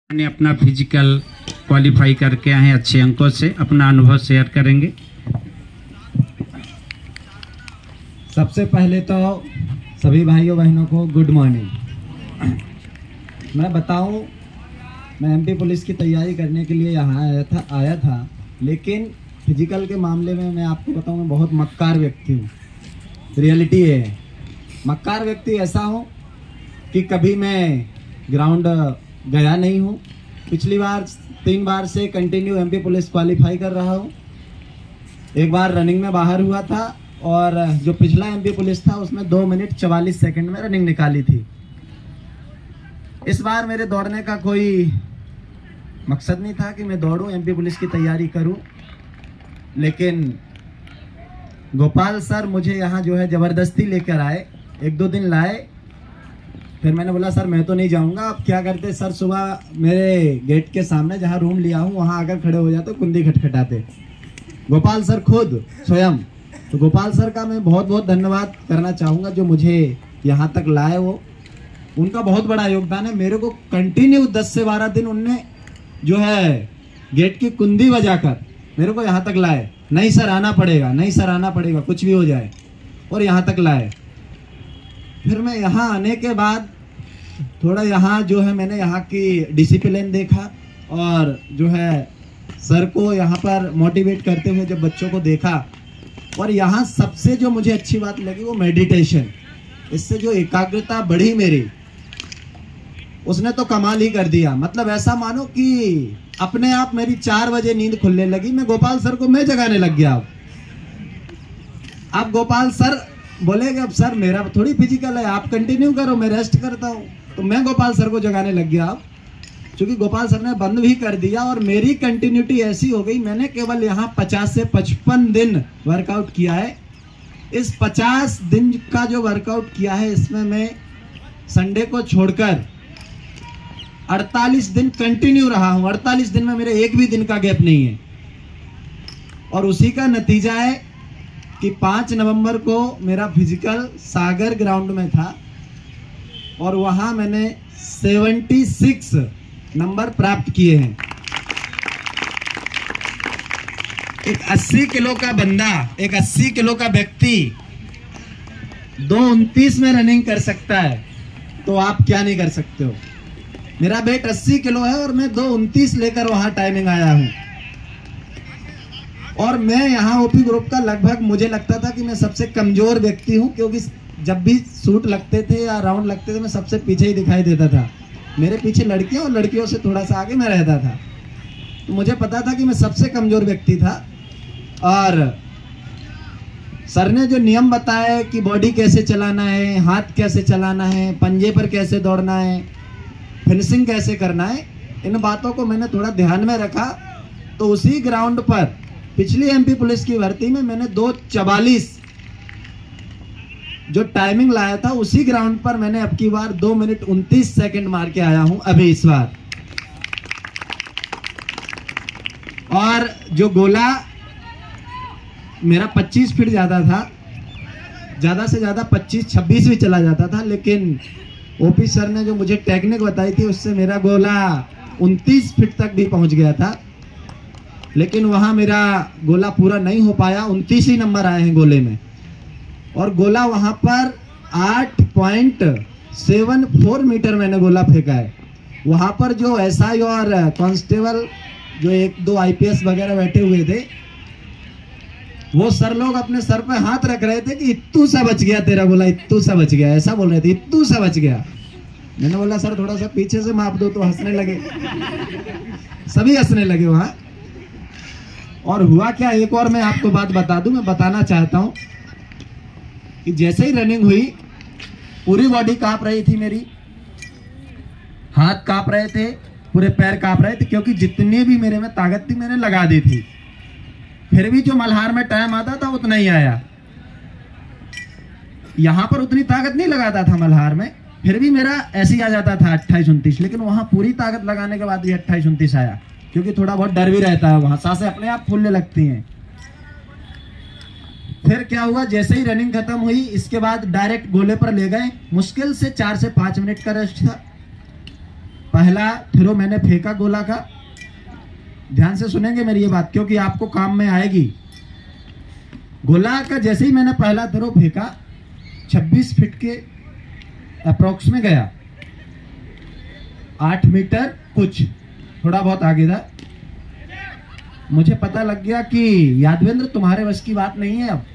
ने अपना physical qualify करके आए हैं अच्छे अंकों से, अपना अनुभव शेयर करेंगे। सबसे पहले तो सभी भाइयों बहनों को गुड मॉर्निंग। मैं बताऊं, मैं एमपी पुलिस की तैयारी करने के लिए यहाँ आया था, लेकिन फिजिकल के मामले में मैं आपको बताऊं, मैं बहुत मक्कार व्यक्ति हूँ। रियलिटी है, मक्कार व्यक्ति ऐसा हूँ कि कभी मैं ग्राउंड गया नहीं हूँ। पिछली बार 3 बार से कंटिन्यू एमपी पुलिस क्वालिफाई कर रहा हूँ। एक बार रनिंग में बाहर हुआ था और जो पिछला एमपी पुलिस था उसमें 2 मिनट 44 सेकंड में रनिंग निकाली थी। इस बार मेरे दौड़ने का कोई मकसद नहीं था कि मैं दौड़ूं, एमपी पुलिस की तैयारी करूं, लेकिन गोपाल सर मुझे यहाँ जो है ज़बरदस्ती लेकर आए। 1-2 दिन लाए, फिर मैंने बोला सर मैं तो नहीं जाऊंगा। अब क्या करते सर, सुबह मेरे गेट के सामने जहाँ रूम लिया हूँ वहाँ आकर खड़े हो जाते, कुंडी खटखटाते, गोपाल सर खुद स्वयं। तो गोपाल सर का मैं बहुत बहुत धन्यवाद करना चाहूँगा जो मुझे यहाँ तक लाए। वो उनका बहुत बड़ा योगदान है। मेरे को कंटिन्यू 10 से 12 दिन उनने जो है गेट की कुंडी बजाकर मेरे को यहाँ तक लाए। नहीं सर आना पड़ेगा, नहीं सर आना पड़ेगा, कुछ भी हो जाए, और यहाँ तक लाए। फिर मैं यहाँ आने के बाद थोड़ा यहाँ जो है मैंने यहाँ की डिसिप्लिन देखा, और जो है सर को यहाँ पर मोटिवेट करते हुए जब बच्चों को देखा, और यहाँ सबसे जो मुझे अच्छी बात लगी वो मेडिटेशन। इससे जो एकाग्रता बढ़ी मेरी, उसने तो कमाल ही कर दिया। मतलब ऐसा मानो कि अपने आप मेरी 4 बजे नींद खुलने लगी। मैं गोपाल सर को मैं जगाने लग गया। अब गोपाल सर बोलेगे अब सर मेरा थोड़ी फिजिकल है, आप कंटिन्यू करो, मैं रेस्ट करता हूँ। तो मैं गोपाल सर को जगाने लग गया। अब क्योंकि गोपाल सर ने बंद भी कर दिया और मेरी कंटिन्यूटी ऐसी हो गई, मैंने केवल यहाँ 50 से 55 दिन वर्कआउट किया है। इस 50 दिन का जो वर्कआउट किया है, इसमें मैं संडे को छोड़कर 48 दिन कंटिन्यू रहा हूँ। 48 दिन में मेरे एक भी दिन का गैप नहीं है। और उसी का नतीजा है कि 5 नवंबर को मेरा फिजिकल सागर ग्राउंड में था और वहां मैंने 76 नंबर प्राप्त किए हैं। एक 80 किलो का बंदा, एक 80 किलो का व्यक्ति 2:29 में रनिंग कर सकता है, तो आप क्या नहीं कर सकते हो। मेरा वेट 80 किलो है और मैं 2:29 लेकर वहां टाइमिंग आया हूं। और मैं यहाँ ओपी ग्रुप का लगभग मुझे लगता था कि मैं सबसे कमजोर व्यक्ति हूँ, क्योंकि जब भी सूट लगते थे या राउंड लगते थे मैं सबसे पीछे ही दिखाई देता था। मेरे पीछे लड़कियों और लड़कियों से थोड़ा सा आगे मैं रहता था। तो मुझे पता था कि मैं सबसे कमजोर व्यक्ति था। और सर ने जो नियम बताया कि बॉडी कैसे चलाना है, हाथ कैसे चलाना है, पंजे पर कैसे दौड़ना है, फिनिशिंग कैसे करना है, इन बातों को मैंने थोड़ा ध्यान में रखा। तो उसी ग्राउंड पर पिछली एमपी पुलिस की भर्ती में मैंने 2:44 जो टाइमिंग लाया था, उसी ग्राउंड पर मैंने अब की बार 2 मिनट 29 सेकंड मार के आया हूं अभी इस बार। और जो गोला मेरा 25 फीट ज्यादा था, ज्यादा से ज्यादा 25-26 भी चला जाता था, लेकिन ओपी सर ने जो मुझे टेक्निक बताई थी उससे मेरा गोला 29 फीट तक भी पहुंच गया था। लेकिन वहां मेरा गोला पूरा नहीं हो पाया, 29 ही नंबर आए हैं गोले में। और गोला वहां पर 8.74 मीटर मैंने गोला फेंका है। वहां पर जो एसआई और कांस्टेबल जो 1-2 आईपीएस वगैरह बैठे हुए थे, वो सर लोग अपने सर पे हाथ रख रहे थे कि इत्तू सा बच गया तेरा गोला, इत्तू सा बच गया, ऐसा बोल रहे थे, इत्तू सा बच गया। मैंने बोला सर थोड़ा सा पीछे से माप दो, तो हंसने लगे, सभी हंसने लगे वहां। और हुआ क्या, एक और मैं आपको बात बता दूं, मैं बताना चाहता हूं कि जैसे ही रनिंग हुई पूरी बॉडी कांप रही थी मेरी, हाथ कांप रहे थे, पूरे पैर कांप रहे थे, क्योंकि जितनी भी मेरे में ताकत थी मैंने लगा दी थी। फिर भी जो मल्हार में टाइम आता था उतना ही आया। यहां पर उतनी ताकत नहीं लगाता था मल्हार में, फिर भी मेरा ऐसे ही आ जाता था 28-29, लेकिन वहां पूरी ताकत लगाने के बाद भी 28-29 आया, क्योंकि थोड़ा बहुत डर भी रहता है, वहां सांसें अपने आप फूलने लगती हैं। फिर क्या हुआ, जैसे ही रनिंग खत्म हुई इसके बाद डायरेक्ट गोले पर ले गए। मुश्किल से 4 से 5 मिनट का रेस्ट था। पहला थ्रो मैंने फेंका गोला का, ध्यान से सुनेंगे मेरी ये बात क्योंकि आपको काम में आएगी। गोला का जैसे ही मैंने पहला थ्रो फेंका 26 फीट के अप्रोक्स में गया, 8 मीटर कुछ थोड़ा बहुत आगे था। मुझे पता लग गया कि यादवेंद्र तुम्हारे बस की बात नहीं है, अब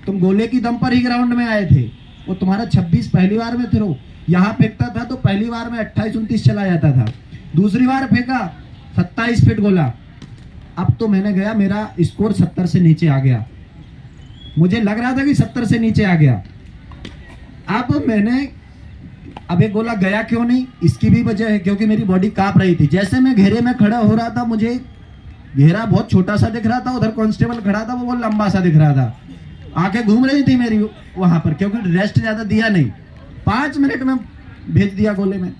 तुम गोले की दम पर ही ग्राउंड में आए थे। वो तुम्हारा 26 पहली बार में थ्रो यहाँ फेंकता था तो पहली बार में 28-29 चला जाता था, दूसरी बार फेंका 27 फीट गोला। अब तो मैंने गया, मेरा स्कोर 70 से नीचे आ गया। मुझे लग रहा था कि 70 से नीचे आ गया। अब एक गोला गया क्यों नहीं, इसकी भी वजह है क्योंकि मेरी बॉडी कांप रही थी। जैसे मैं घेरे में खड़ा हो रहा था, मुझे घेरा बहुत छोटा सा दिख रहा था, उधर कांस्टेबल खड़ा था वो बहुत लंबा सा दिख रहा था, आंखें घूम रही थी मेरी वहां पर, क्योंकि रेस्ट ज्यादा दिया नहीं, 5 मिनट में भेज दिया गोले में।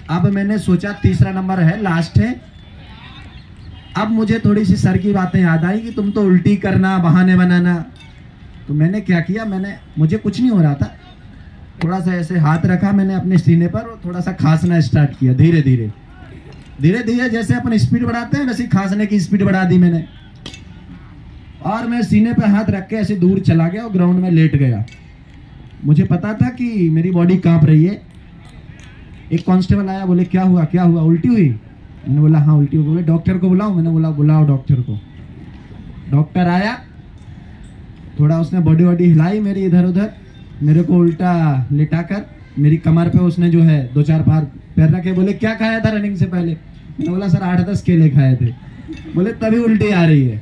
अब मैंने सोचा तीसरा नंबर है, लास्ट है। अब मुझे थोड़ी सी सर की बातें याद आई कि तुम तो उल्टी करना, बहाने बनाना। तो मैंने क्या किया, मुझे कुछ नहीं हो रहा था, थोड़ा सा ऐसे हाथ रखा मैंने अपने सीने पर और थोड़ा सा खांसना स्टार्ट किया। धीरे धीरे जैसे अपन स्पीड बढ़ाते हैं वैसे खांसने की स्पीड बढ़ा दी मैंने, और मैं सीने पे हाथ रख के ऐसे दूर चला गया और ग्राउंड में लेट गया। मुझे पता था कि मेरी बॉडी कांप रही है। एक कांस्टेबल आया, बोले क्या हुआ, उल्टी हुई? मैंने बोला हाँ उल्टी हुई। बोले डॉक्टर को बुलाऊं? मैंने बोला बुलाओ डॉक्टर को। डॉक्टर आया, थोड़ा उसने बॉडी हिलाई मेरी इधर उधर, मेरे को उल्टा लिटाकर मेरी कमर पे उसने जो है 2-4 पैर रखे। बोले क्या खाया था रनिंग से पहले? मैंने बोला सर 8-10 केले खाए थे। बोले तभी उल्टी आ रही है।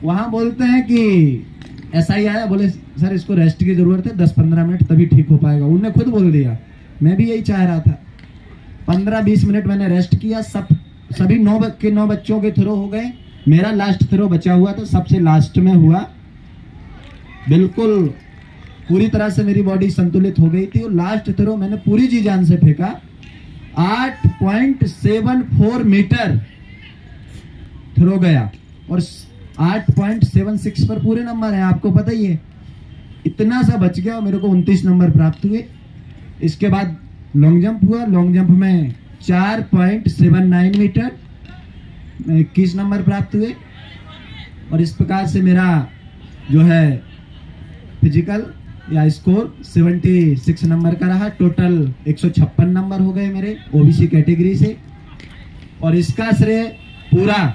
वहां बोलते हैं कि ऐसा ही आया। बोले सर इसको रेस्ट की जरूरत है, 10-15 मिनट तभी ठीक हो पाएगा। उन्होंने खुद बोल दिया, मैं भी यही चाह रहा था। 15-20 मिनट मैंने रेस्ट किया। सभी 9 बच्चों के थ्रो हो गए, मेरा लास्ट थ्रो बचा हुआ था, सबसे लास्ट में हुआ। बिल्कुल पूरी तरह से मेरी बॉडी संतुलित हो गई थी और लास्ट थ्रो मैंने पूरी जी जान से फेंका। 8.74 मीटर थ्रो गया और 8.76 पर पूरे नंबर है, आपको पता ही है। इतना सा बच गया और मेरे को 29 नंबर प्राप्त हुए। इसके बाद लॉन्ग जंप हुआ, लॉन्ग जंप में 4.79 मीटर 21 नंबर प्राप्त हुए। और इस प्रकार से मेरा जो है फिजिकल या स्कोर 76 नंबर का रहा। टोटल 156 नंबर हो गए मेरे ओबीसी कैटेगरी से। और इसका श्रेय पूरा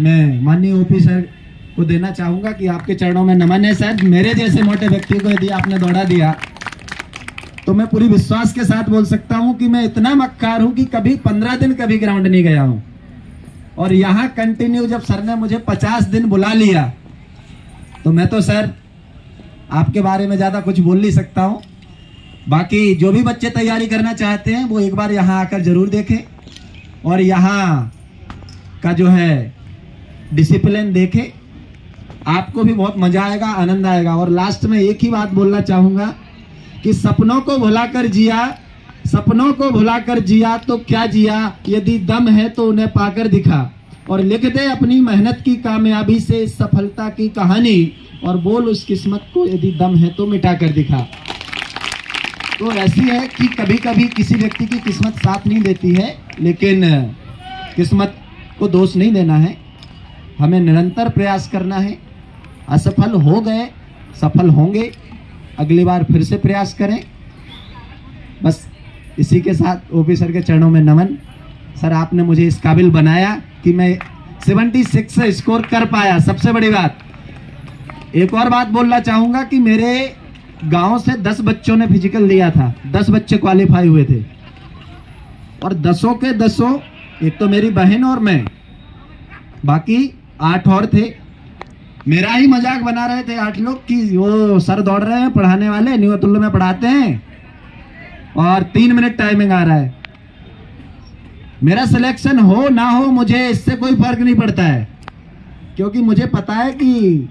मैं माननीय ओपी सर को देना चाहूंगा कि आपके चरणों में नमन है सर। मेरे जैसे मोटे व्यक्ति को यदि आपने दौड़ा दिया तो मैं पूरी विश्वास के साथ बोल सकता हूं कि मैं इतना मक्कार हूं कि कभी 15 दिन कभी ग्राउंड नहीं गया हूं। और यहां कंटिन्यू जब सर ने मुझे 50 दिन बुला लिया तो मैं तो सर आपके बारे में ज्यादा कुछ बोल नहीं सकता हूं। बाकी जो भी बच्चे तैयारी करना चाहते हैं वो एक बार यहां आकर जरूर देखें और यहां का जो है डिसिप्लिन देखें, आपको भी बहुत मजा आएगा, आनंद आएगा। और लास्ट में एक ही बात बोलना चाहूंगा कि सपनों को भुलाकर जिया तो क्या जिया, यदि दम है तो उन्हें पाकर दिखा। और लिख दे अपनी मेहनत की कामयाबी से सफलता की कहानी और बोल उस किस्मत को यदि दम है तो मिटा कर दिखा। तो ऐसी है कि कभी कभी किसी व्यक्ति की किस्मत साथ नहीं देती है, लेकिन किस्मत को दोष नहीं देना है, हमें निरंतर प्रयास करना है। असफल हो गए, सफल होंगे, अगली बार फिर से प्रयास करें। बस इसी के साथ ओपी सर के चरणों में नमन। सर आपने मुझे इस काबिल बनाया कि मैं 76 से स्कोर कर पाया, सबसे बड़ी बात। एक और बात बोलना चाहूंगा कि मेरे गांव से 10 बच्चों ने फिजिकल दिया था, 10 बच्चे क्वालिफाई हुए थे और 10 के 10, एक तो मेरी बहन और मैं, बाकी 8 और थे। मेरा ही मजाक बना रहे थे 8 लोग कि वो सर दौड़ रहे हैं पढ़ाने वाले, न्यू अतुल्य में पढ़ाते हैं और 3 मिनट टाइमिंग आ रहा है। मेरा सिलेक्शन हो ना हो मुझे इससे कोई फर्क नहीं पड़ता है, क्योंकि मुझे पता है कि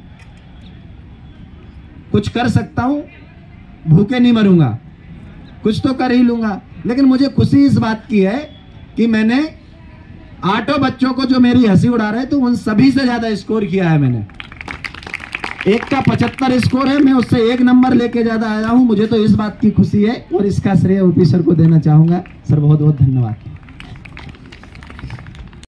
कुछ कर सकता हूं, भूखे नहीं मरूंगा, कुछ तो कर ही लूंगा। लेकिन मुझे खुशी इस बात की है कि मैंने 8 बच्चों को जो मेरी हंसी उड़ा रहे थे उन सभी से ज्यादा स्कोर किया है मैंने। एक का 75 स्कोर है, मैं उससे 1 नंबर लेके ज़्यादा आया हूँ। मुझे तो इस बात की खुशी है और इसका श्रेय ओपी सर को देना चाहूँगा। सर बहुत बहुत धन्यवाद।